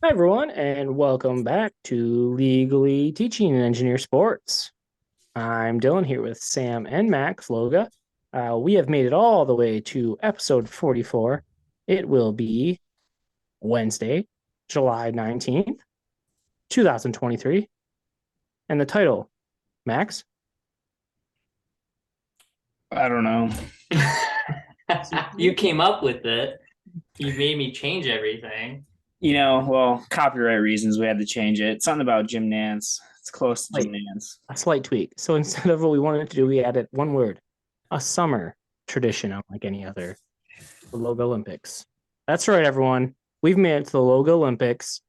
Hi, everyone, and welcome back to Legally Teaching Engineer Sports. I'm Dylan here with Sam and Max Loga. We have made it all the way to episode 44. It will be Wednesday, July 19th, 2023. And the title, Max? I don't know. You came up with it. You made me change everything. Well, copyright reasons we had to change it. Something about Jim Nance. It's close to Jim Like Nance. a slight tweak. So instead of what we wanted to do, we added one word, a summer tradition, unlike any other, the Logalympics. That's right, everyone. We've made it to the Logalympics.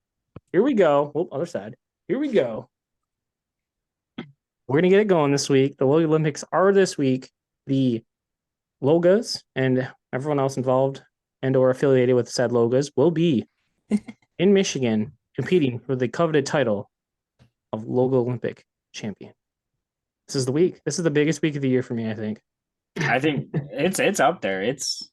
Here we go. Oh, other side. Here we go. We're going to get it going this week. The Logalympics are this week. The Logas and everyone else involved and or affiliated with said Logas will be in Michigan competing for the coveted title of Loga Olympic champion. This is the week. This is the biggest week of the year for me, I think. I think it's up there. It's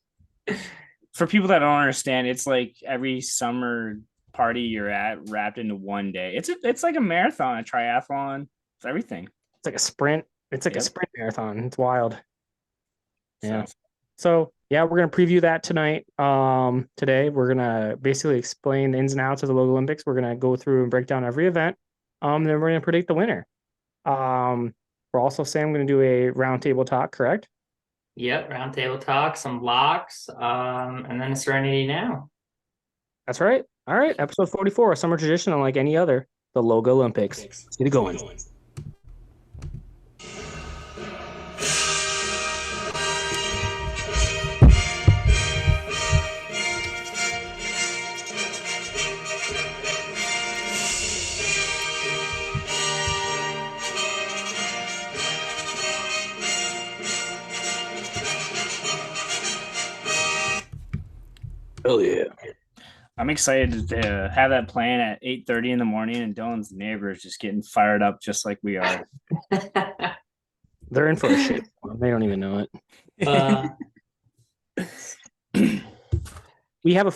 for people that don't understand, it's like every summer party you're at wrapped into one day. It's like a marathon, a triathlon. It's everything. It's like a sprint. It's like a Yep. sprint marathon. It's wild. Yeah. So So yeah, we're gonna preview that tonight. Today we're gonna basically explain the ins and outs of the Logo Olympics. We're gonna go through and break down every event. Then we're gonna predict the winner. We're also saying I'm gonna do a roundtable talk, correct? Yep, roundtable talk, some locks, and then a Serenity Now. That's right. All right, episode 44, a summer tradition unlike any other, the Logo Olympics. Let's get it going. Oh yeah. I'm excited to have that plan at 8:30 in the morning, and Dylan's neighbors just getting fired up just like we are. They're in for a shit. They don't even know uh, it. We have a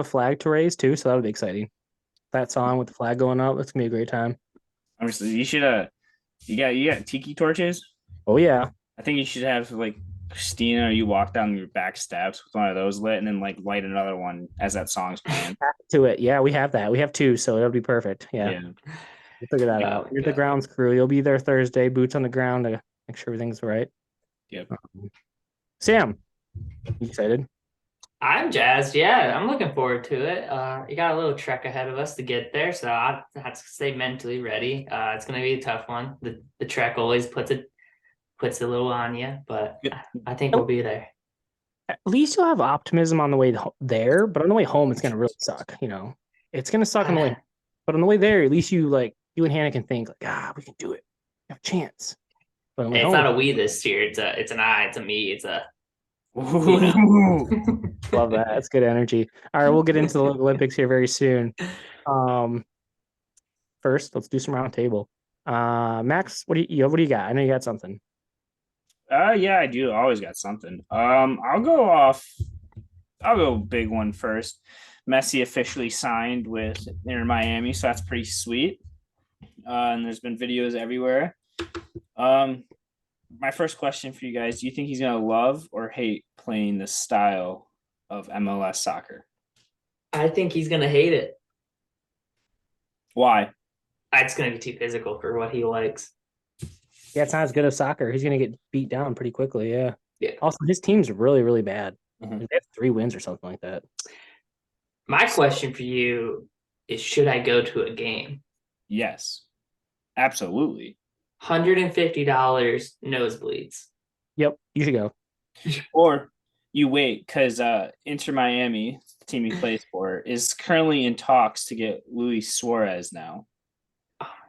flag to raise too, so that'll be exciting. That song with the flag going up, it's gonna be a great time. Obviously, you got tiki torches. Oh yeah. I think you should have like Christina, or you walk down your back steps with one of those lit, and then like light another one as that song's playing. To it. Yeah, we have that. We have two, so it'll be perfect. Yeah. Yeah. We'll figure that Yeah, out. You're the yeah. grounds crew. You'll be there Thursday, boots on the ground to make sure everything's right. Yep. Sam, you excited? I'm jazzed. Yeah, I'm looking forward to it. You got a little trek ahead of us to get there, so I have to stay mentally ready. It's gonna be a tough one. The trek always puts a little on you, but Yep. I think we'll be there. At least you'll have optimism on the way there, but on the way home, it's gonna really suck. It's gonna suck on the way, but on the way there, at least you and Hannah can think we can do it. We have a chance. But on the way It's home, not a we this year. It's an I. It's a me. It's a love that. That's good energy. All right, we'll get into the Olympics here very soon. First, let's do some round table. Max, what do you got? I know you got something. Yeah, I do. I always got something. I'll go big one first. Messi officially signed with Inter Miami, so that's pretty sweet. And there's been videos everywhere. My first question for you guys: do you think he's gonna love or hate playing the style of MLS soccer? I think he's gonna hate it. Why? It's gonna be too physical for what he likes. Yeah, it's not as good as soccer. He's gonna get beat down pretty quickly. Yeah. Yeah. Also, his team's really, really bad. Mhm. They have 3 wins or something like that. My question for you is: should I go to a game? Yes, absolutely. $150 nosebleeds. Yep, you should go. Or you wait because Inter Miami, the team he plays for, is currently in talks to get Luis Suarez now.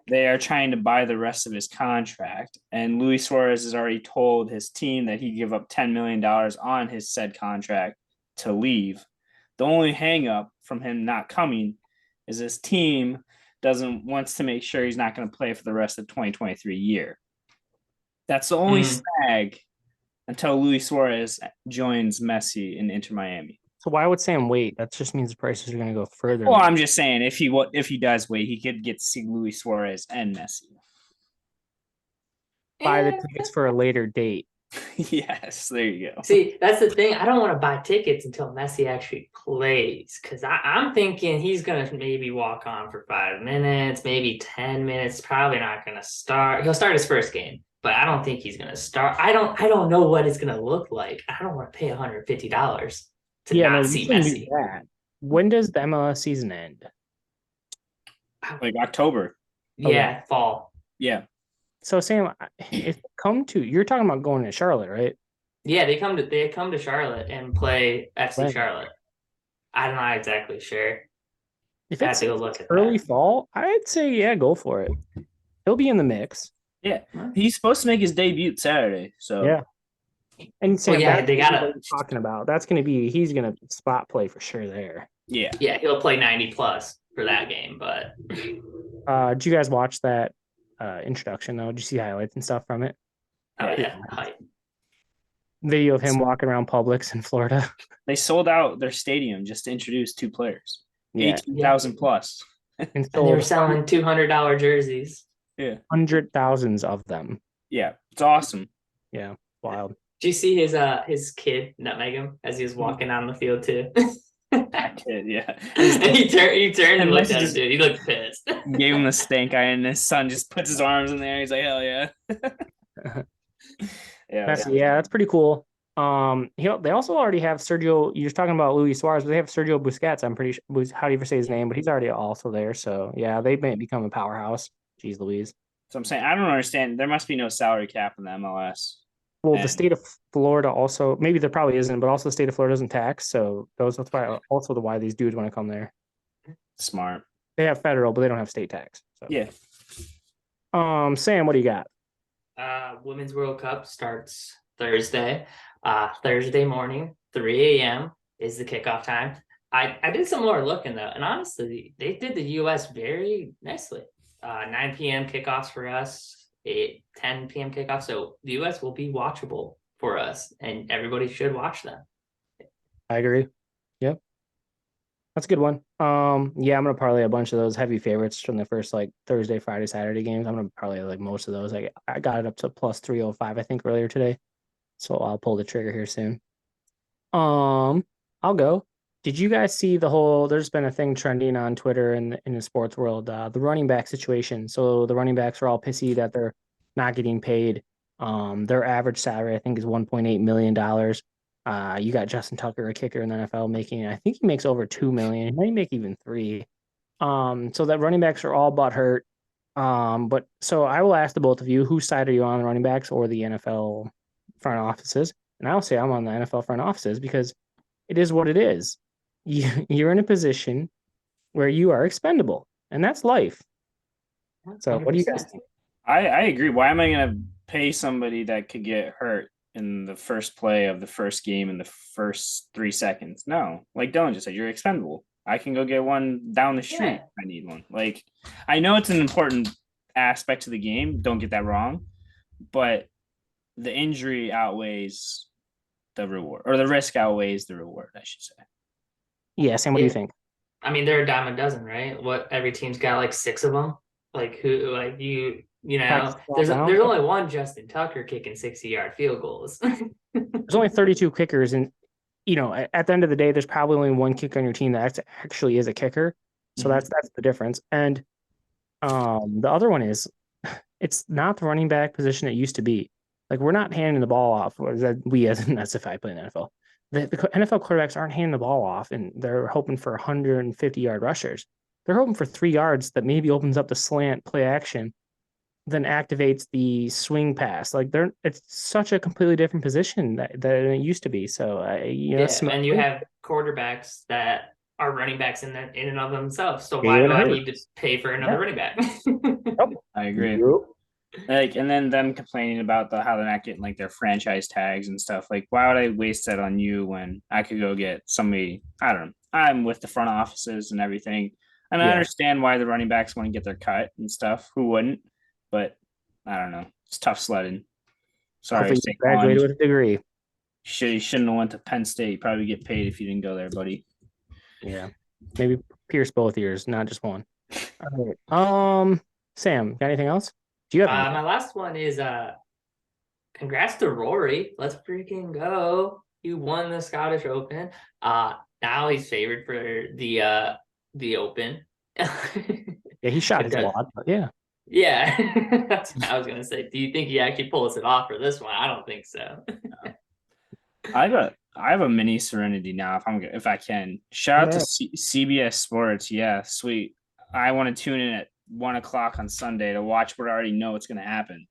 They are trying to buy the rest of his contract, and Luis Suarez has already told his team that he'd give up $10 million on his said contract to leave. The only hangup from him not coming is his team wants to make sure he's not going to play for the rest of the 2023 year. That's the only snag until Luis Suarez joins Messi in Inter Miami. So why would Sam wait? That just means the prices are going to go further. Well, I'm just saying if he does wait, he could get to see Luis Suarez and Messi. Buy the tickets for a later date. Yes, there you go. See, that's the thing. I don't want to buy tickets until Messi actually plays because I'm thinking he's going to maybe walk on for 5 minutes, maybe 10 minutes. Probably not going to start. He'll start his first game, but I don't think he's going to start. I don't know what it's going to look like. I don't want to pay $150 to not see Messi. That. When does the MLS season end? Like October. Yeah, fall. Yeah. So Sam, if you're talking about going to Charlotte, right? Yeah, they come to Charlotte and play FC Charlotte. I'm not exactly sure. If it's early fall, I'd say go for it. He'll be in the mix. Yeah, he's supposed to make his debut Saturday. So yeah, and Sam, they got talking about that's going to be he's going to spot play for sure there. Yeah, he'll play 90 plus for that game. But did you guys watch that introduction though? Did you see highlights and stuff from it? Oh yeah, video of him walking around Publix in Florida. They sold out their stadium just to introduce 2 players. 18,000 plus. And they were selling $200 jerseys. Yeah. 100,000s of them. Yeah. It's awesome. Yeah. Wild. Did you see his kid nutmeg him as he was walking on the field too? That kid, yeah. And he turned and looked at him, dude. He looked pissed. Gave him the stank eye, and his son just puts his arms in there. He's like, hell yeah. That's pretty cool. They also already have Sergio. You're talking about Luis Suarez, but they have Sergio Busquets. I'm pretty sure. How do you say his name? But he's already also there. So yeah, they may become a powerhouse. Jeez Louise. So I'm saying I don't understand. There must be no salary cap in the MLS. Well, the state of Florida also, maybe there probably isn't, but also the state of Florida doesn't tax. So that's why why these dudes want to come there. Smart. They have federal, but they don't have state tax. So. Yeah. Sam, what do you got? Women's World Cup starts Thursday. Thursday morning, 3 a.m. is the kickoff time. I did some more looking though, and honestly, they did the U.S. very nicely. 9 p.m. kickoffs for us. 10 p.m. kickoff. So the U.S. will be watchable for us, and everybody should watch them. I agree. Yep. That's a good one. I'm gonna parlay a bunch of those heavy favorites from the first Thursday, Friday, Saturday games. I'm gonna parlay most of those. I got it up to plus 305, I think, earlier today. So I'll pull the trigger here soon. I'll go. Did you guys see there's been a thing trending on Twitter and in the sports world, the running back situation. So the running backs are all pissy that they're not getting paid. Their average salary, I think, is $1.8 million. You got Justin Tucker, a kicker in the NFL, I think he makes over $2 million. He might make even $3 million. So that running backs are all butt hurt. But so I will ask the both of you, whose side are you on, the running backs or the NFL front offices? And I'll say I'm on the NFL front offices because it is what it is. You're in a position where you are expendable, and that's life. So 100%. What do you guys think? I agree. Why am I going to pay somebody that could get hurt in the first play of the first game in the first 3 seconds? No, like Dylan just said, you're expendable. I can go get one down the street. Yeah. I need one. I know it's an important aspect to the game. Don't get that wrong, but the injury outweighs the reward, or the risk outweighs the reward, I should say. Yeah, Sam, what do you think? I mean, they're a dime a dozen, right? What, every team's got 6 of them? There's only one Justin Tucker kicking 60-yard field goals. There's only 32 kickers, and at the end of the day, there's probably only one kicker on your team that actually is a kicker. So that's the difference. And the other one is, it's not the running back position it used to be. We're not handing the ball off. That's if I play in the NFL. The NFL quarterbacks aren't handing the ball off, and they're hoping for 150-yard rushers. They're hoping for 3 yards that maybe opens up the slant play action, then activates the swing pass. It's such a completely different position that it used to be. So and you have quarterbacks that are running backs in and of themselves. So why do I need to pay for another running back? I agree. And then them complaining about how they're not getting their franchise tags and stuff. Why would I waste that on you when I could go get somebody? I don't know. I'm with the front offices and everything, and I understand why the running backs want to get their cut and stuff. Who wouldn't? But I don't know. It's tough sledding. Sorry, graduated with a degree. You shouldn't have went to Penn State. You probably get paid if you didn't go there, buddy. Yeah. Maybe pierce both ears, not just one. All right. Sam, got anything else? Do you have anything? My last one is congrats to Rory. Let's freaking go. He won the Scottish Open. Now he's favored for the Open. Yeah, he shot his wad, but yeah. Yeah, that's what I was gonna say. Do you think he actually pulls it off for this one? I don't think so. I have a mini Serenity now if I can. Shout out to CBS Sports. Yeah, sweet. I want to tune in at 1:00 on Sunday to watch what I already know what's going to happen.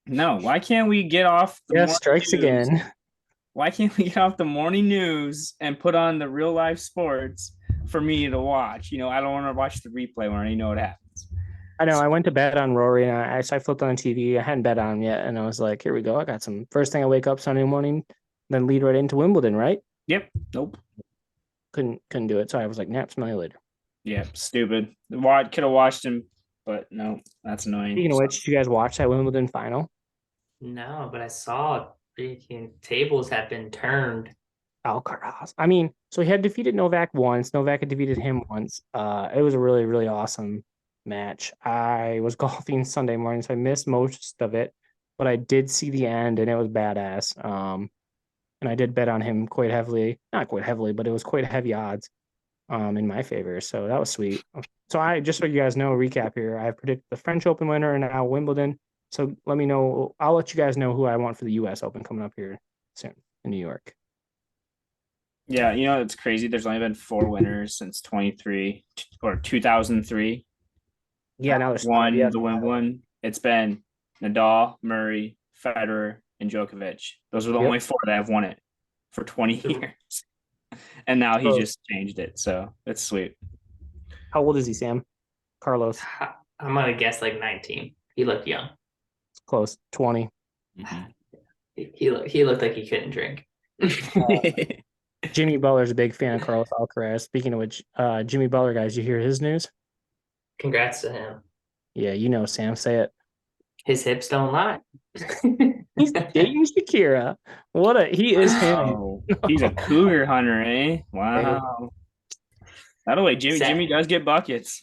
No, why can't we get off the strikes news? Again? Why can't we get off the morning news and put on the real life sports for me to watch? I don't want to watch the replay when I already know what happens. I know. I went to bed on Rory and I flipped on the TV. I hadn't bet on him yet, and I was like, "Here we go. I got some." First thing I wake up Sunday morning, then lead right into Wimbledon, right? Yep. Nope. Couldn't do it. So I was like, "Nap, smell you later." Yeah, stupid. Could have watched him, but no, that's annoying. Speaking of which, did you guys watch that Wimbledon final? No, but I saw freaking tables have been turned. Alcaraz. I mean, so he had defeated Novak once. Novak had defeated him once. It was a really, really awesome match. I was golfing Sunday morning, so I missed most of it, but I did see the end, and it was badass. And I did bet on him quite heavily. Not quite heavily, but it was quite heavy odds in my favor. So that was sweet. So I just so you guys know, recap here. I predicted the French Open winner and now Wimbledon. So let me know. I'll let you guys know who I want for the U.S. Open coming up here soon in New York. Yeah, it's crazy. There's only been 4 winners since 2003. Yeah, now there's won the Wimbledon. It's been Nadal, Murray, Federer, and Djokovic. Those are the only 4 that have won it for 20 years. And now he just changed it. So it's sweet. How old is he, Sam? Carlos? I'm going to guess like 19. He looked young. Close. 20. Mm-hmm. He looked like he couldn't drink. Jimmy Butler's a big fan of Carlos Alcaraz. Speaking of which, Jimmy Butler, guys, you hear his news? Congrats to him. Yeah, Sam, say it. His hips don't lie. He's dating Shakira. He is him. He's a cougar hunter, eh? Wow. By the way, Jimmy does get buckets.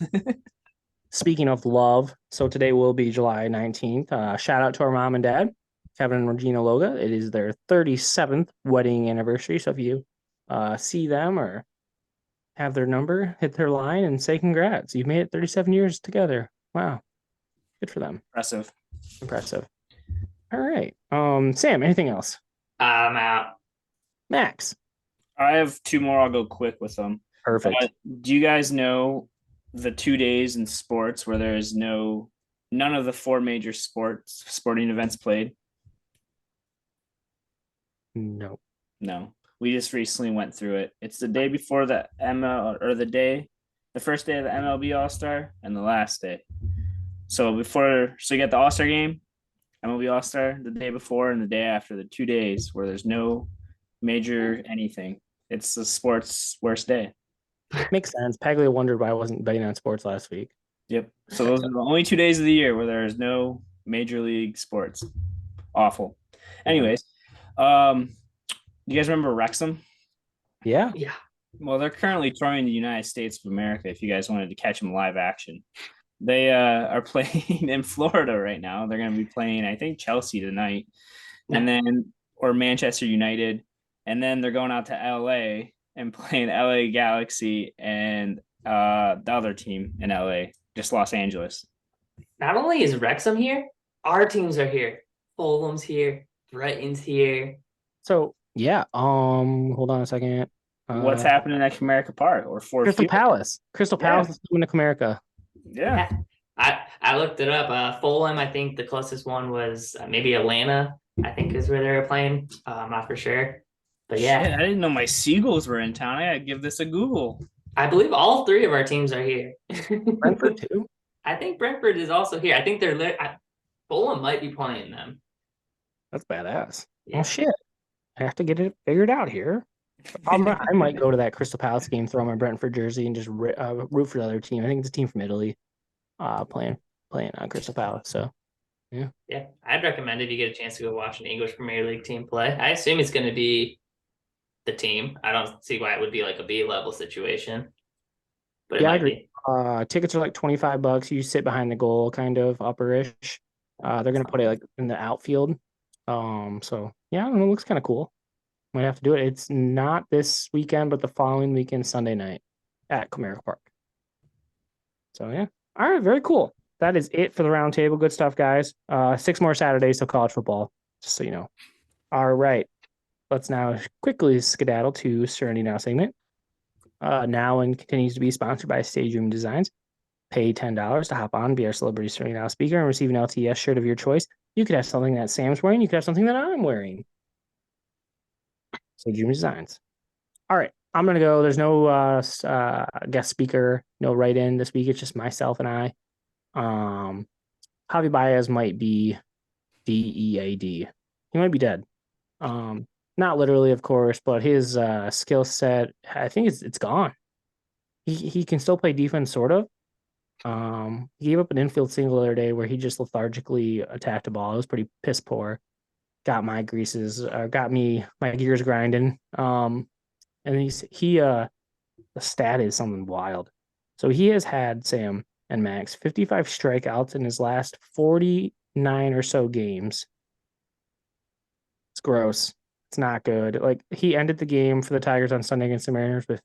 Speaking of love, so today will be July 19th. Shout out to our mom and dad, Kevin and Regina Loga. It is their 37th wedding anniversary. So if you see them or have their number, hit their line and say congrats. You've made it 37 years together. Wow. Good for them. Impressive. All right. Sam, anything else? I'm out. Max. I have 2 more. I'll go quick with them. Perfect. Do you guys know the 2 days in sports where there is none of the 4 major sporting events played? No. We just recently went through it. It's the day before the the first day of the MLB All-Star and the last day. So you get the All-Star game, MLB All-Star the day before and the day after, the 2 days where there's no major anything. It's the sports worst day. Makes sense. Paglia wondered why I wasn't betting on sports last week. Yep. So those are the only 2 days of the year where there's no major league sports. Awful. Anyways, you guys remember Wrexham? Yeah. Well, they're currently touring the United States of America. If you guys wanted to catch them live action, they are playing in Florida right now. They're going to be playing, I think, Chelsea tonight, or Manchester United, and then they're going out to LA and playing LA Galaxy and the other team in LA, just Los Angeles. Not only is Wrexham here, our teams are here. Fulham's here, Brighton's here. So yeah, hold on a second. What's happening at Comerica Park or Ford Crystal Field? Palace? Crystal Palace is coming to Comerica. Yeah. I looked it up. Fulham, I think the closest one was maybe Atlanta, I think is where they were playing. I'm not for sure. But yeah. Shit, I didn't know my Seagulls were in town. I gotta give this a Google. I believe all 3 of our teams are here. Brentford too? I think Brentford is also here. I think Fulham might be playing them. That's badass. Yeah. Oh shit. I have to get it figured out here. I might go to that Crystal Palace game, throw my Brentford jersey, and just root for the other team. I think it's a team from Italy playing on Crystal Palace. So Yeah, I'd recommend if you get a chance to go watch an English Premier League team play. I assume it's going to be the team. I don't see why it would be like a B level situation, but it Yeah, I might agree. be. Tickets are like $25. You sit behind the goal, kind of upperish. They're gonna put it like in the outfield. So yeah, I don't know, it looks kind of cool. Might have to do it. It's not this weekend, but the following weekend, Sunday night at Comerica Park. So yeah. All right, very cool. That is it for the roundtable. Good stuff, guys. 6 more Saturdays till college football, just so you know. All right. Let's now quickly skedaddle to Serenity Now segment. Now and continues to be sponsored by Stage Room Designs. Pay $10 to hop on, be our celebrity Serenity Now speaker, and receive an LTS shirt of your choice. You could have something that Sam's wearing. You could have something that I'm wearing. Stage Room Designs. All right. I'm going to go. There's no guest speaker, no write-in this week. It's just myself and I. Javi Baez might be DEAD. He might be dead. Not literally, of course, but his skill set, I think it's gone. He can still play defense, sort of. He gave up an infield single the other day where he just lethargically attacked a ball. It was pretty piss poor. Got my gears grinding. And the stat is something wild. So he has had, Sam and Max, 55 strikeouts in his last 49 or so games. It's gross. It's not good. Like, he ended the game for the Tigers on Sunday against the Mariners with,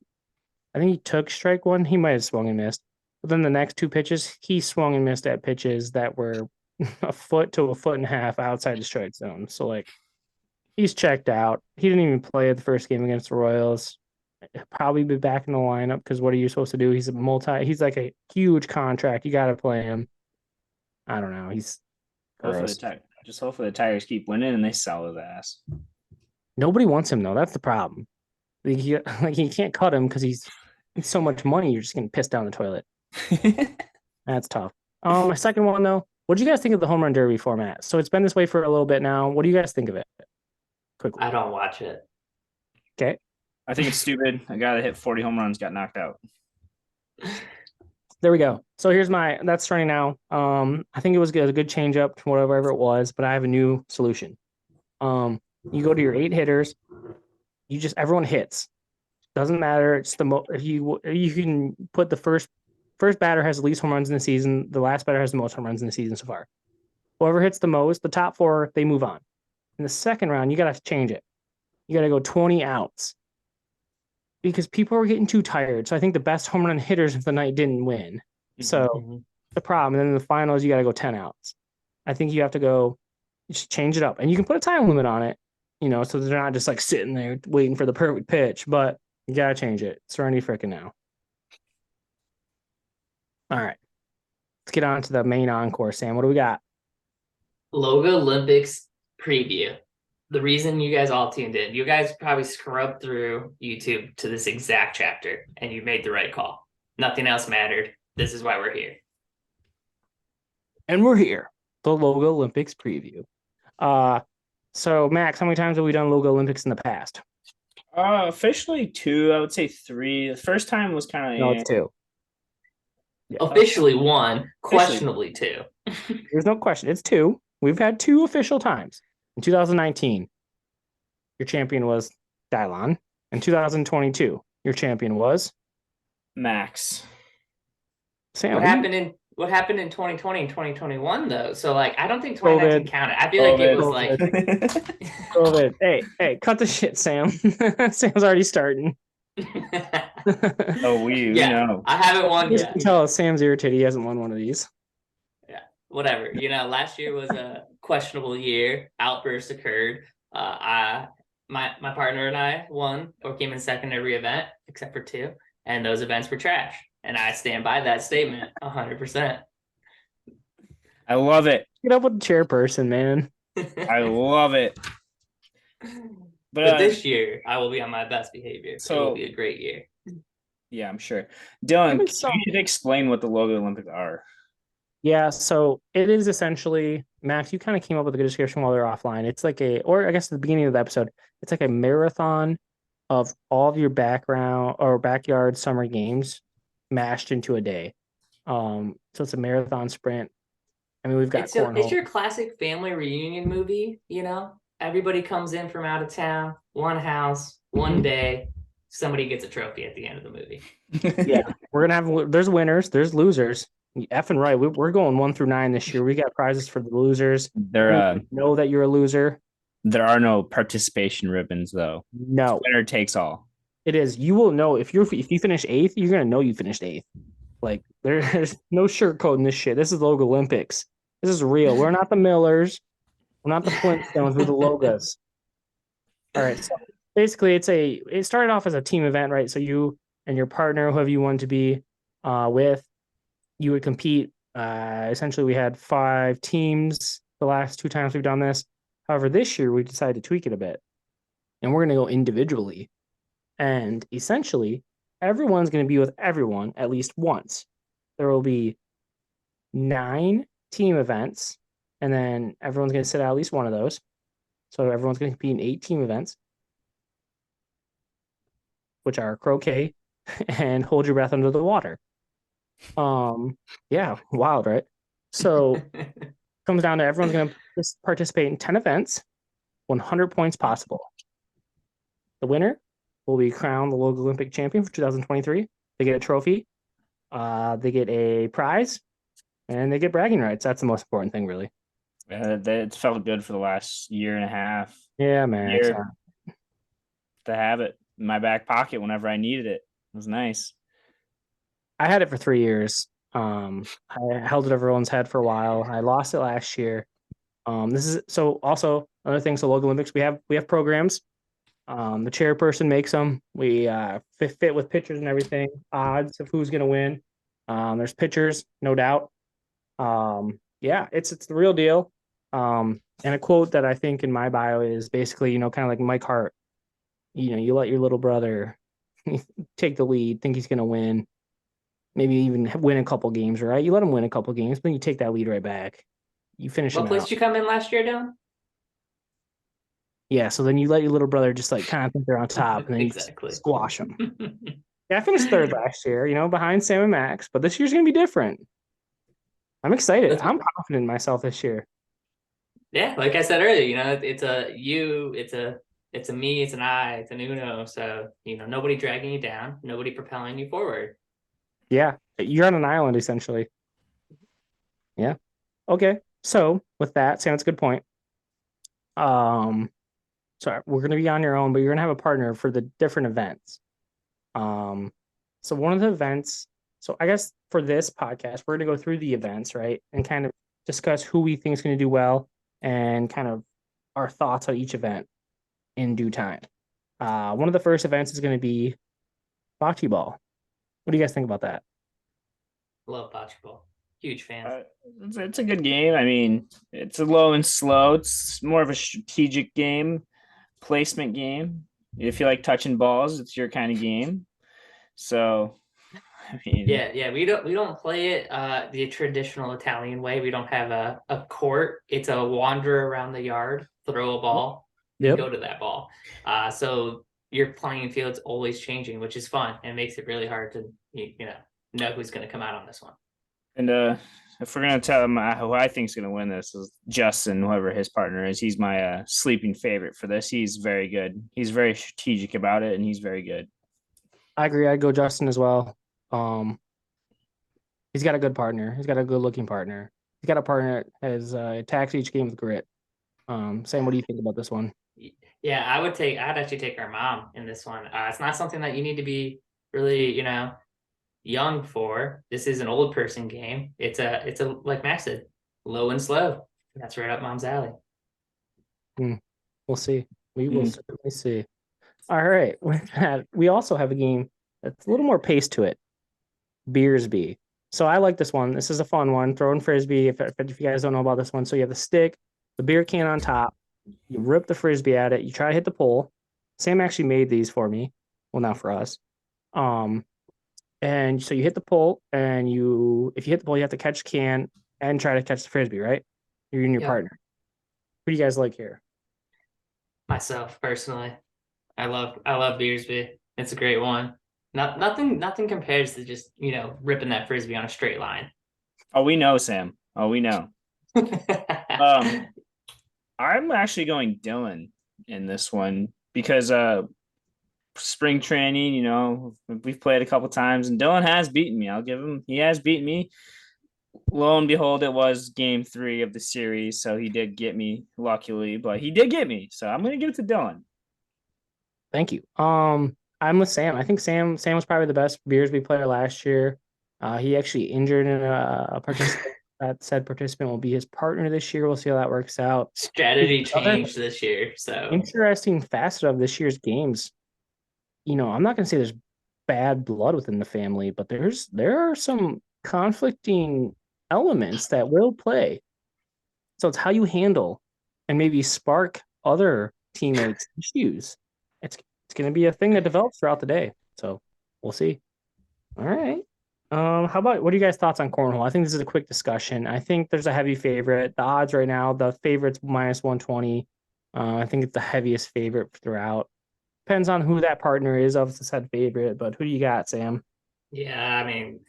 I think he took strike one. He might have swung and missed. But then the next 2 pitches, he swung and missed at pitches that were a foot to a foot and a half outside the strike zone. So, like, he's checked out. He didn't even play the first game against the Royals. He'll probably be back in the lineup because what are you supposed to do? He's like a huge contract. You got to play him. I don't know. He's gross. Hopefully the Tigers keep winning and they sell his ass. Nobody wants him though. That's the problem. He can't cut him because he's so much money. You're just getting pissed down the toilet. That's tough. My second one though. What do you guys think of the home run derby format? So it's been this way for a little bit now. What do you guys think of it? Quickly. I don't watch it. Okay. I think it's stupid. A guy that hit 40 home runs got knocked out. There we go. So that's starting now. I think it was a good change up to whatever it was, but I have a new solution. You go to your 8 hitters. Everyone hits. Doesn't matter. It's if you can put the first batter has the least home runs in the season. The last batter has the most home runs in the season so far. Whoever hits the most, the top 4, they move on. In the second round, you got to change it. You got to go 20 outs because people were getting too tired. So I think the best home run hitters of the night didn't win. Mm-hmm. So the problem. And then in the finals, you got to go 10 outs. I think you have to just change it up. And you can put a time limit on it, so they're not just like sitting there waiting for the perfect pitch, but you got to change it. Serenity freaking now. All right. Let's get on to the main encore, Sam. What do we got? Logalympics Preview. The reason you guys all tuned in, you guys probably scrubbed through YouTube to this exact chapter and you made the right call. Nothing else mattered. This is why we're here. And we're here. The Logalympics Preview. So Max, how many times have we done Logalympics in the past? Officially 2. I would say 3. The first time was kind of... No, it's 2. Yeah. Officially 1, questionably 2. There's no question. It's 2. We've had 2 official times. In 2019, your champion was Dylon. In 2022, your champion was Max. Sam, what happened in 2020 and 2021 though? So like, I don't think 2019 counted. I feel like it was like COVID. Hey, cut the shit, Sam. Sam's already starting. Oh, we know. I haven't won yet. You can tell Sam's irritated. He hasn't won one of these. Yeah, whatever. Last year was a questionable year. Outbursts occurred. My partner and I won or came in second every event except for 2, and those events were trash. And I stand by that statement 100%. I love it. Get up with the chairperson, man. I love it. But this year, I will be on my best behavior. So it will be a great year. Yeah, I'm sure. Dylan, can you explain what the Logalympics are? Yeah, so it is essentially, Max, you kind of came up with a good description while we were offline. It's like or I guess at the beginning of the episode, it's like a marathon of all of your background or backyard summer games mashed into a day. So it's a marathon sprint. I mean, we've got It's cornhole. your classic family reunion movie, Everybody comes in from out of town, one house, one day, somebody gets a trophy at the end of the movie. Yeah, we're gonna have. There's winners, there's losers. F and right. We're going 1 through 9 this year. We got prizes for the losers. There Know that you're a loser. there are no participation ribbons though. No, Winner takes all. it is. You will know if you finish 8th, you're gonna know you finished 8th. Like there's no sugarcoating this shit. This is Logalympics. This is real. We're not the Millers. We're not the Flintstones. We're the Logas. All right. So basically, it started off as a team event, right? So you and your partner, whoever you want to be with, you would compete. Essentially, we had 5 teams the last 2 times we've done this. However, this year we decided to tweak it a bit, and we're going to go individually. And essentially, everyone's going to be with everyone at least once. There will be 9 team events, and then everyone's going to sit out at least one of those. So everyone's going to compete in 8 team events, which are croquet and hold your breath under the water. Yeah, wild, right? So comes down to everyone's going to participate in 10 events, 100 points possible. The winner will be crowned the Loga Olympic champion for 2023. They get a trophy, they get a prize, and they get bragging rights. That's the most important thing, really. It's felt good for the last year and a half. Yeah, man. To have it in my back pocket whenever I needed it. It was nice. I had it for 3 years. I held it over everyone's head for a while. I lost it last year. This is so also another thing. So Logalympics, we have programs. The chairperson makes them. We fit with pictures and everything. Odds of who's gonna win. There's pictures, no doubt. Yeah, it's the real deal. And a quote that I think in my bio is basically, kind of like Mike Hart. You let your little brother take the lead, think he's gonna win. Maybe even win a couple games, right? You let him win a couple games, but you take that lead right back. You finish him What place out. did you come in last year, Dylan? Yeah, so then you let your little brother just like kind of think they're on top, and then Exactly. you squash them. Yeah, I finished 3rd last year, behind Sam and Max, but this year's gonna be different. I'm excited. I'm confident in myself this year. Yeah, like I said earlier, it's a you, it's a me, it's an I, it's an Uno. So nobody dragging you down, nobody propelling you forward. Yeah, you're on an island essentially. Yeah. Okay. So with that, Sam, that's a good point. So we're gonna be on your own, but you're gonna have a partner for the different events. So one of the events. So I guess for this podcast, we're gonna go through the events, right, and kind of discuss who we think is gonna do well and kind of our thoughts on each event in due time. One of the first events is gonna be bocce ball. What do you guys think about that? Love bocce ball. Huge fan. It's a good game. I mean, it's a low and slow. It's more of a strategic game, placement game. If you like touching balls, it's your kind of game. So, I mean, yeah, we don't play it the traditional Italian way. We don't have a court. It's a wander around the yard, throw a ball, Yep. go to that ball. So your playing field's always changing, which is fun and makes it really hard to know who's going to come out on this one. And if we're gonna tell him who I think is gonna win this is Justin, whoever his partner is. He's my sleeping favorite for this. He's very good. He's very strategic about it, and he's very good. I agree. I'd go Justin as well. He's got a good partner. He's got a good looking partner. He's got a partner that has attacks each game with grit. Sam, what do you think about this one? Yeah, I'd actually take our mom in this one. It's not something that you need to be really, young for. This is an old person game. It's a like Max said, low and slow. That's right up mom's alley. We'll see. We will certainly see. All right. With that, we also have a game that's a little more pace to it. Beersby. So I like this one. This is a fun one. Throwing frisbee. If you guys don't know about this one, so you have the stick, the beer can on top. You rip the frisbee at it. You try to hit the pole. Sam actually made these for me. Well, not for us. And so you hit the pole, and if you hit the pole, you have to catch the can and try to catch the frisbee, right? You're and your partner. Who do you guys like here? Myself, personally. I love Beersby. It's a great one. Nothing compares to just, ripping that frisbee on a straight line. Oh, we know, Sam. Oh, we know. I'm actually going Dylan in this one because spring training, we've played a couple times and Dylan has beaten me. I'll give him, he has beaten me. Lo and behold, it was game 3 of the series, so he did get me, luckily, but he did get me. So I'm gonna give it to Dylan. Thank you. I'm with Sam. I think Sam was probably the best Beersby player last year. He actually injured in a participant. That said participant will be his partner this year. We'll see how that works out. Strategy changed this year, so interesting facet of this year's games. I'm not going to say there's bad blood within the family, but there are some conflicting elements that will play. So it's how you handle and maybe spark other teammates' issues. It's going to be a thing that develops throughout the day. So we'll see. All right. How about what are you guys' thoughts on cornhole? I think this is a quick discussion. I think there's a heavy favorite. The odds right now, the favorite's minus 120. I think it's the heaviest favorite throughout. Depends on who that partner is of the said favorite, but who do you got, Sam? Yeah, I mean,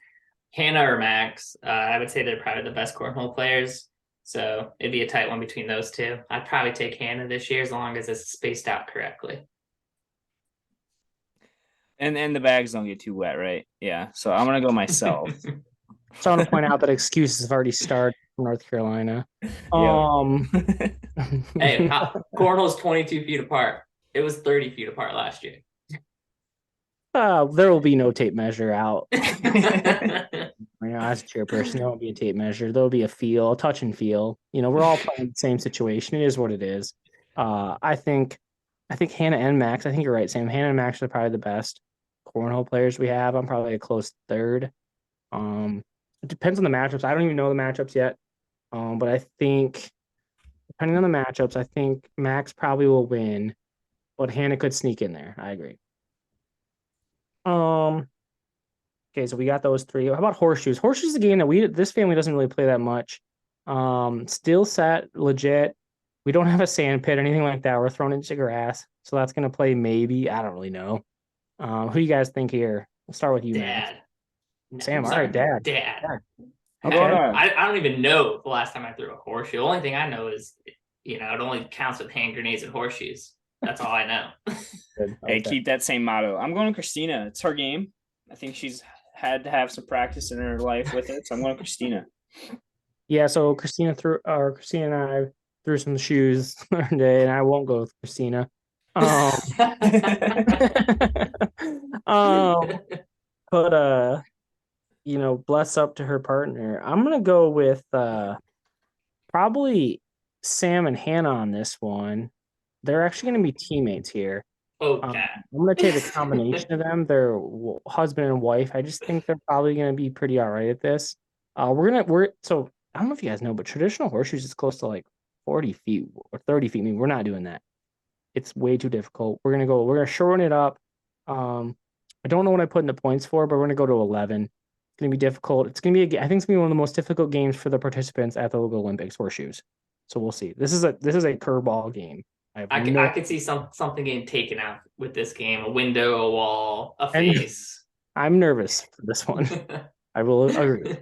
Hannah or Max, I would say they're probably the best cornhole players. So it'd be a tight one between those two. I'd probably take Hannah this year as long as it's spaced out correctly. And the bags don't get too wet, right? Yeah. So I'm gonna go myself. So I want to point out that excuses have already started from North Carolina. Hey, cornhole's 22 feet apart. It was 30 feet apart last year. There will be no tape measure out. As a chairperson, there won't be a tape measure. There'll be a touch and feel. We're all playing the same situation. It is what it is. I think Hannah and Max, I think you're right, Sam. Hannah and Max are probably the best cornhole players we have. I'm probably a close third. It depends on the matchups. I don't even know the matchups yet. But I think depending on the matchups, I think Max probably will win, but Hannah could sneak in there. I agree. Okay, so we got those 3. How about horseshoes? Horseshoes is a game that this family doesn't really play that much. Still set, legit. We don't have a sand pit or anything like that. We're thrown into grass, so that's gonna play maybe. I don't really know. Who do you guys think here? We'll start with you, Dad. man. Sam, all right, Dad. Okay. I don't even know the last time I threw a horseshoe. The only thing I know is, it only counts with hand grenades and horseshoes. That's all I know. Hey, keep that same motto. I'm going to Christina. It's her game. I think she's had to have some practice in her life with it, so I'm going to Christina. Yeah, so Christina and I threw some shoes one day, and I won't go with Christina. But bless up to her partner. I'm gonna go with probably Sam and Hannah on this one. They're actually gonna be teammates here. Okay. I'm gonna take a combination of them. They're husband and wife. I just think they're probably gonna be pretty all right at this. So I don't know if you guys know, but traditional horseshoes is close to like 40 feet or 30 feet. I mean, we're not doing that. It's way too difficult. We're gonna shorten it up. I don't know what I put in the points for, but we're gonna go to 11. It's gonna be difficult. I think it's gonna be one of the most difficult games for the participants at the Logalympics horseshoes. So we'll see. This is a curveball game. I could see something getting taken out with this game: a window, a wall, a face. I'm nervous for this one. I will agree.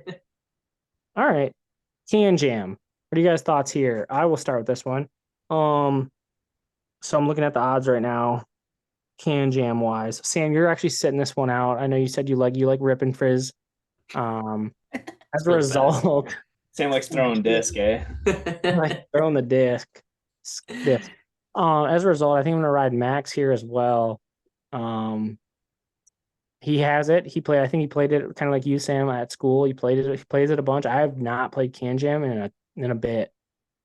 All right, Can Jam. What are you guys' thoughts here? I will start with this one. So I'm looking at the odds right now. Can Jam wise, Sam, you're actually sitting this one out. I know you said you like Rip and Frizz. As a result, Sam likes throwing disc, eh? Like throwing the disc. As a result, I think I'm gonna ride Max here as well. He has it. I think he played it kind of like you, Sam, at school. He plays it a bunch. I have not played Can Jam in a bit.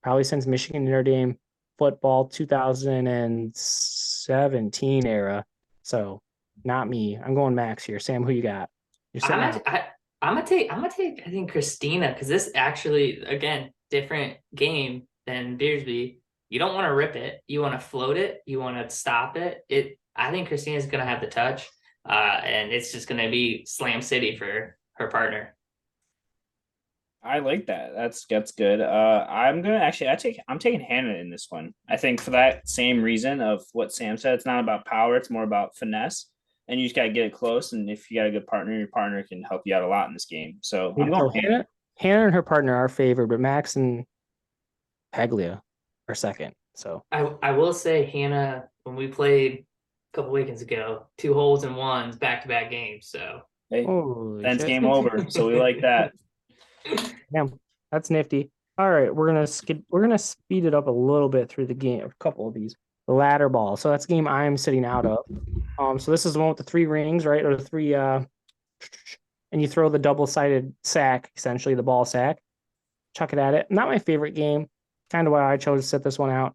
Probably since Michigan Notre Dame football 2017 era. So not me. I'm going Max here. Sam, who you got? I'm gonna take I think Christina, because this actually, again, different game than Beersby. You don't want to rip it. You want to float it. You want to stop it. I think Christina's gonna have the touch, and it's just gonna be Slam City for her partner. I like that. That's good. I'm taking Hannah in this one. I think for that same reason of what Sam said, it's not about power, it's more about finesse. And you just gotta get it close. And if you got a good partner, your partner can help you out a lot in this game. So I'm going Hannah and her partner are favored, but Max and Paglia are second. So I will say, Hannah, when we played a couple weekends ago, 2 holes and ones back-to-back games. So Hey, holy then's shit. game over. So we like that. Damn, that's nifty. All right, we're gonna speed it up a little bit through the game. A couple of these. The ladder ball. So that's the game I'm sitting out of. So this is the one with the 3 rings, right? Or the 3 and you throw the double-sided sack, essentially the ball sack. Chuck it at it. Not my favorite game. Kind of why I chose to set this one out.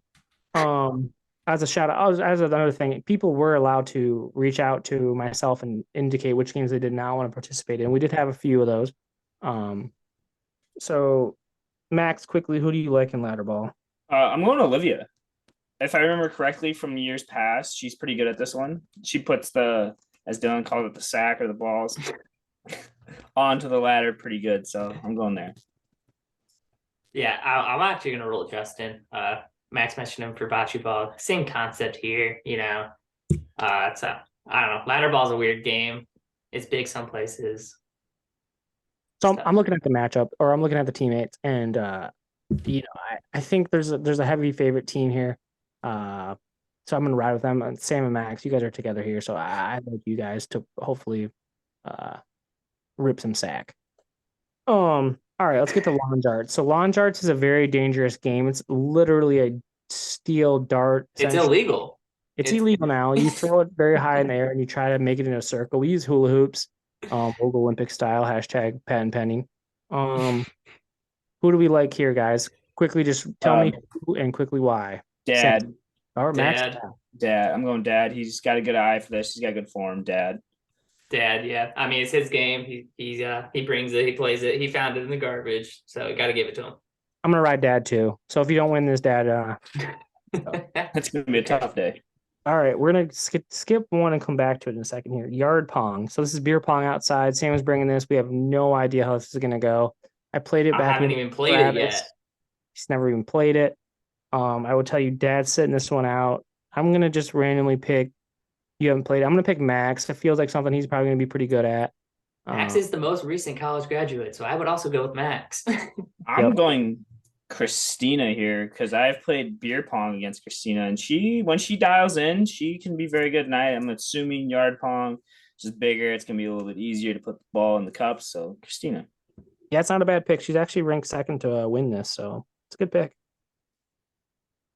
As a shout out, as another thing, people were allowed to reach out to myself and indicate which games they did not want to participate in. We did have a few of those. So Max, quickly, who do you like in ladder ball? I'm going to Olivia. If I remember correctly from years past, she's pretty good at this one. She puts as Dylan called it, the sack or the balls onto the ladder pretty good. So I'm going there. yeah, I'm actually gonna roll Justin. Max mentioned him for bocce ball. Same concept here, you know. So I don't know. Ladder ball's a weird game. It's big some places. So I'm looking at the matchup, or I'm looking at the teammates, and I think there's a heavy favorite team here. So I'm gonna ride with them. Sam and Max, you guys are together here, so I'd like you guys to hopefully rip some sack. All right, let's get to lawn darts. So lawn darts is a very dangerous game. It's literally a steel dart. It's illegal. It's illegal now. You throw it very high in the air and you try to make it in a circle. We use hula hoops, Logalympics style, hashtag patent pending. Who do we like here, guys? Quickly, just tell me who and quickly why. Dad. Or Max? Dad. I'm going Dad. He's got a good eye for this. He's got good form. Dad, yeah. I mean, it's his game. He brings it. He plays it. He found it in the garbage, so you got to give it to him. I'm gonna ride Dad too. So if you don't win this, Dad, it's gonna be a tough day. All right, we're gonna skip one and come back to it in a second here. Yard pong. So this is beer pong outside. Sam is bringing this. We have no idea how this is gonna go. I played it back. I haven't even played it yet. He's never even played it. I will tell you, Dad's sitting this one out. I'm gonna just randomly pick. You haven't played it. I'm gonna pick Max. It feels like something he's probably gonna be pretty good at. Max is the most recent college graduate, so I would also go with Max. I'm going Christina here because I've played beer pong against Christina, and when she dials in, she can be very good. And I'm assuming yard pong is just bigger. It's gonna be a little bit easier to put the ball in the cup. So Christina. Yeah, it's not a bad pick. She's actually ranked second to win this, so it's a good pick.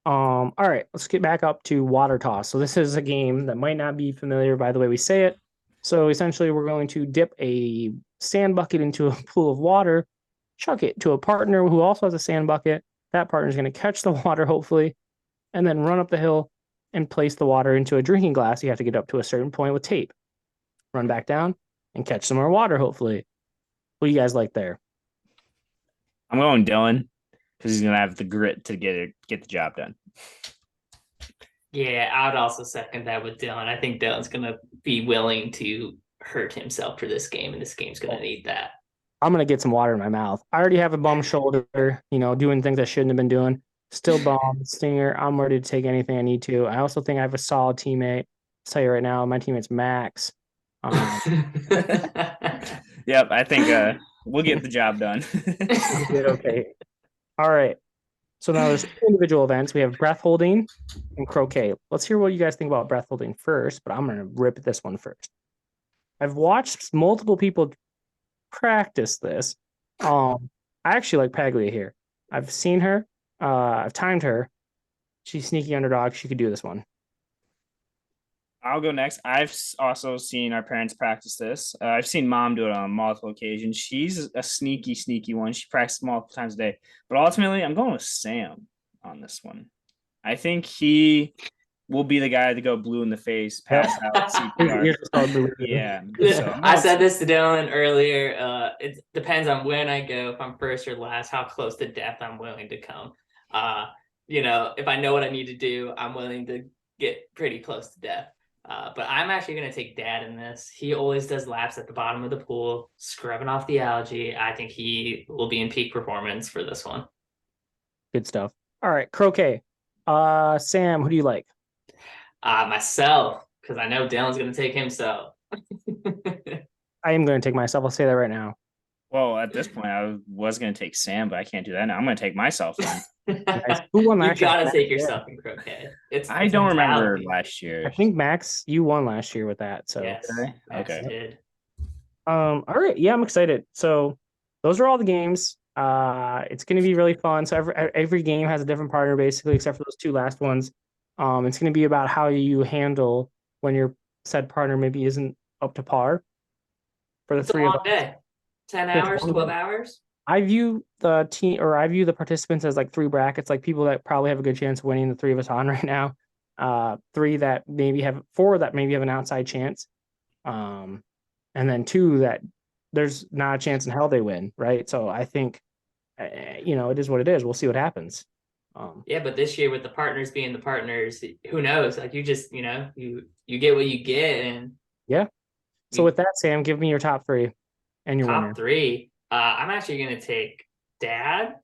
All right, let's get back up to water toss. So this is a game that might not be familiar by the way we say it. So essentially, we're going to dip a sand bucket into a pool of water, chuck it to a partner who also has a sand bucket. That partner is going to catch the water, hopefully, and then run up the hill and place the water into a drinking glass. You have to get up to a certain point with tape. Run back down and catch some more water, hopefully. What do you guys like there? I'm going Dylan because he's going to have the grit to get the job done. Yeah, I would also second that with Dylan. I think Dylan's going to be willing to hurt himself for this game, and this game's going to need that. I'm going to get some water in my mouth. I already have a bum shoulder, doing things I shouldn't have been doing. Still bum, stinger. I'm ready to take anything I need to. I also think I have a solid teammate. I'll tell you right now, my teammate's Max. Yep, I think we'll get the job done. Okay. All right. So now there's 2 individual events. We have breath holding and croquet. Let's hear what you guys think about breath holding first, but I'm going to rip this one first. I've watched multiple people practice this. I actually like Paglia here. I've seen her. I've timed her. She's sneaky underdog. She could do this one. I'll go next. I've also seen our parents practice this. I've seen Mom do it on multiple occasions. She's a sneaky one. She practices multiple times a day. But ultimately, I'm going with Sam on this one. I think he will be the guy to go blue in the face, pass out, CPR. Yeah. So I said this to Dylan earlier. It depends on when I go, if I'm first or last, how close to death I'm willing to come. If I know what I need to do, I'm willing to get pretty close to death. But I'm actually going to take Dad in this. He always does laps at the bottom of the pool, scrubbing off the algae. I think he will be in peak performance for this one. Good stuff. All right, croquet. Sam, who do you like? Myself, because I know Dylan's going to take himself. I am going to take myself. I'll say that right now. Well, at this point, I was going to take Sam, but I can't do that now. I'm going to take myself then. Nice. Who won You last year? gotta Max take did. yourself in croquet. I It's don't remember mentality. last I year. think Max, you won last year with that. So Yes, Okay. Max Okay. did. all right, yeah, I'm excited. So those are all the games. It's going to be really fun. So every game has a different partner basically, except for those two last ones. It's going to be about how you handle when your said partner maybe isn't up to par for the It's a three of long us. day. 10 It's hours, a long 12 day. hours. I view the team, or I view the participants as like three brackets, like people that probably have a good chance of winning the three of us on right now. Four that maybe have an outside chance. And then two that there's not a chance in hell they win, right? So I think, it is what it is. We'll see what happens. Yeah, but this year with the partners being the partners, who knows? Like you just, you get what you get, and Yeah. So with that, Sam, give me your top three and your winner. top three. I'm actually gonna take Dad,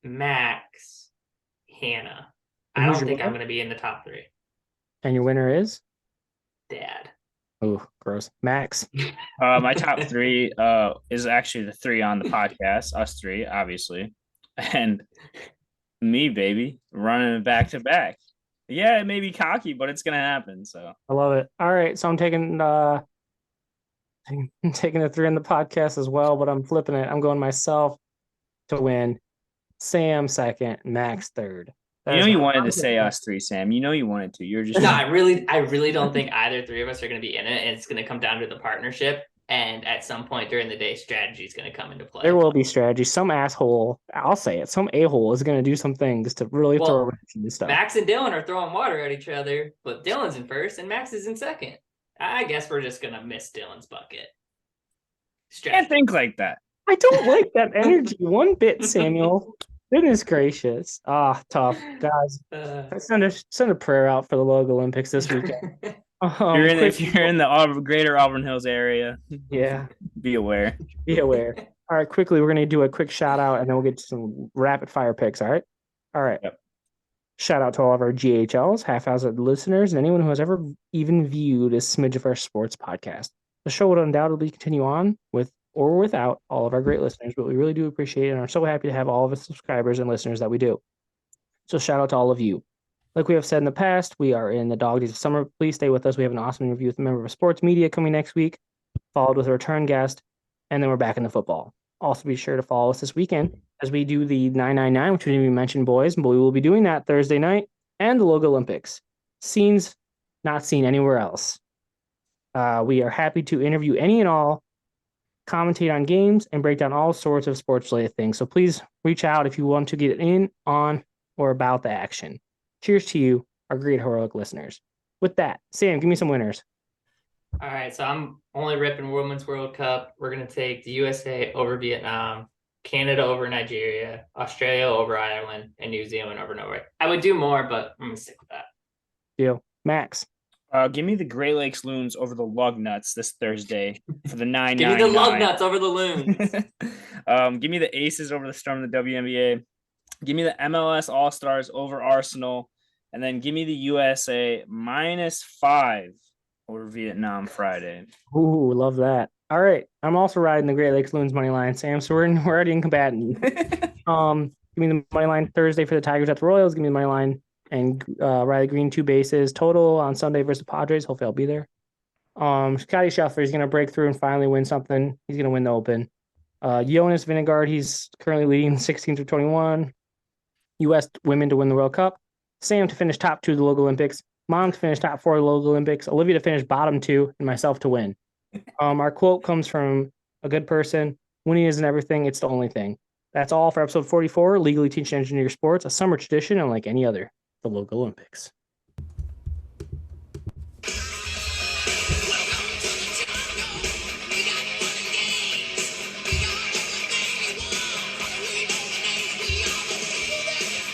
Max, Hannah. And I who's don't your think I'm winner? gonna be in the top three. And your winner is? Dad. Oh, gross. Max. My top three is actually the three on the podcast, us three, obviously, and me, baby, running back to back. Yeah, it may be cocky, but it's gonna happen. So I love it. All right. So I'm taking the three on the podcast as well, but I'm flipping it. I'm going myself to win. Sam second, Max third. you know you wanted to say us three, Sam. You know you wanted to. You're just No, I really don't think either three of us are gonna be in it, and it's gonna come down to the partnership. And at some point during the day, strategy is gonna come into play. There will be strategy. Some asshole, I'll say it, some a-hole is going to do some things to really throw a wrench into stuff. Max and Dylan are throwing water at each other, but Dylan's in first and Max is in second. I guess we're just gonna miss Dylan's bucket. can't think like that. I don't like that energy one bit, Samuel. Goodness gracious. Tough. Guys, send a prayer out for the Logalympics this weekend. If you're in the greater Auburn Hills area, yeah, be aware. Be aware. All right, quickly, we're going to do a quick shout out and then we'll get to some rapid fire picks. All right. Yep. Shout out to all of our GHLs, half-hour listeners, and anyone who has ever even viewed a smidge of our sports podcast. The show would undoubtedly continue on with or without all of our great listeners, but we really do appreciate it and are so happy to have all of the subscribers and listeners that we do. So shout out to all of you. Like we have said in the past, we are in the dog days of summer. Please stay with us. We have an awesome interview with a member of sports media coming next week, followed with a return guest, and then we're back in the football. Also, be sure to follow us this weekend as we do the 999, which we didn't even mention, boys, but we will be doing that Thursday night, and the Logalympics. Scenes not seen anywhere else. We are happy to interview any and all, commentate on games, and break down all sorts of sports-related things. So please reach out if you want to get in, on, or about the action. Cheers to you, our great heroic listeners. With that, Sam, give me some winners. All right, so I'm only ripping Women's World Cup. We're going to take the USA over Vietnam, Canada over Nigeria, Australia over Ireland, and New Zealand over Norway. I would do more, but I'm going to stick with that. Deal. Max. Give me the Great Lakes Loons over the Lug Nuts this Thursday for the 999. Give me the Lug Nuts over the Loons. Give me the Aces over the Storm of the WNBA. Give me the MLS All-Stars over Arsenal. And then give me the USA -5 over Vietnam Friday. Ooh, love that. All right. I'm also riding the Great Lakes Loons money line, Sam. So we're already in combatant. Give me the money line Thursday for the Tigers at the Royals. Give me the money line and Riley Green 2 bases total on Sunday versus the Padres. Hopefully I'll be there. Scotty Scheffler is going to break through and finally win something. He's going to win the Open. Jonas Vingegaard, he's currently leading 16 through 21. U.S. women to win the World Cup. Sam to finish top 2 of the Logalympics. Mom to finish top 4 of the Logalympics. Olivia to finish bottom 2, and myself to win. Our quote comes from a good person. Winning isn't everything, it's the only thing. That's all for episode 44, Legally Teaching Engineer Sports, a summer tradition unlike any other, the Logalympics.